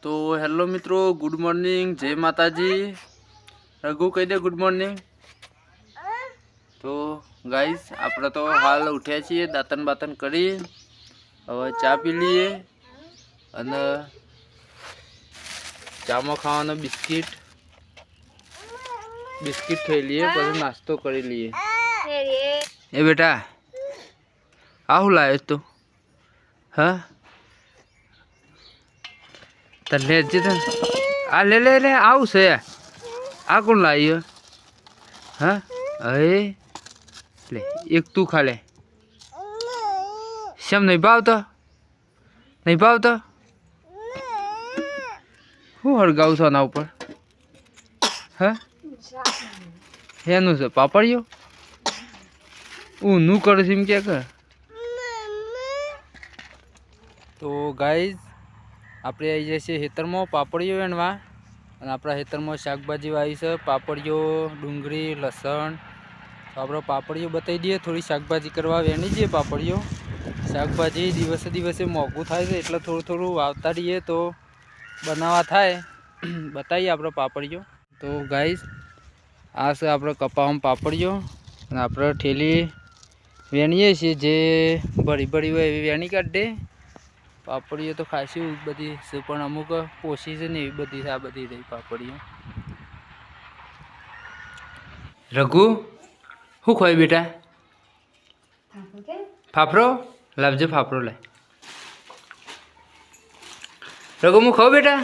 तो हेलो मित्रों, good morning, जय माताजी। रघु कही दे गुड मॉर्निंग। तो गाइस આપણે તો હાલ ઉઠ્યા છીએ, દાંતન બાતન કરી હવે ચા પી લઈએ અને ચામાં ખાવાનો બિસ્કિટ ખાઈ લઈએ, પછી નાસ્તો કરી લઈએ। એ બેટા આ હું લાવ્યો તું? હા તને જ આ લે લે લે આવું છે આ કોણ લાવ્યો? હા હવે લે એક તું ખા લે। શેમ નહીં ભાવતો? નહીં ભાવતો? હું હળગાવું છું આના ઉપર? હા એનું છે પાપડિયો? ઊનું કરે છે એમ કે કર। તો ગાઈઝ આપણે આવી જઈએ છીએ ખેતરમાં પાપડીઓ વેણવા, અને આપણા ખેતરમાં શાકભાજી વાવી છે, પાપડીઓ, ડુંગળી, લસણ। તો આપણે પાપડીઓ બતાવી દઈએ, થોડી શાકભાજી કરવા વેણી જઈએ પાપડીઓ। શાકભાજી દિવસે દિવસે મોંઘું થાય છે એટલે થોડું થોડું વાવતા રહીએ તો બનાવવા થાય। બતાવીએ આપણે પાપડીઓ। તો ગાઈઝ આ છે આપણે કપાવામાં પાપડીઓ, અને આપણે ઠેલી વેણીએ છીએ, જે ભરી ભરી હોય એવી વેણી કાઢી દે। પાપડીઓ તો ખાસી બધી છે પણ અમુક પોસી છે ને એવી બધી છે, આ બધી રહી પાપડીઓ। રઘુ શું ખવાય બેટા? ફાફરો લાવજે, ફાફરો લાય। રઘુ હું ખાઉં બેટા?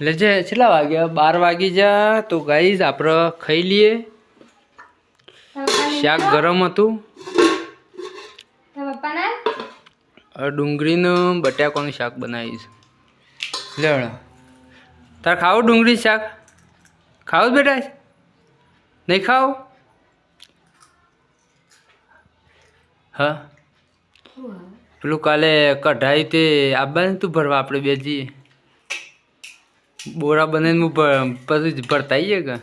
લેજે। કેટલા વાગ્યા? 12 વાગી જા। તો ગાઈઝ આપણે ખાઈ લઈએ। શાક ગરમ હતું, ડુંગળીનું બટાકાનું શાક બનાવીશ। લે તાર ખાવું ડુંગળી શાક? ખાવું બેટા? નહીં ખાવ? હા પેલું કાલે કઢાઈ તે આબાને તું ભરવા આપણે બે જઈએ, બોરા બનાવીને પછી ભરતા આવીએ કે?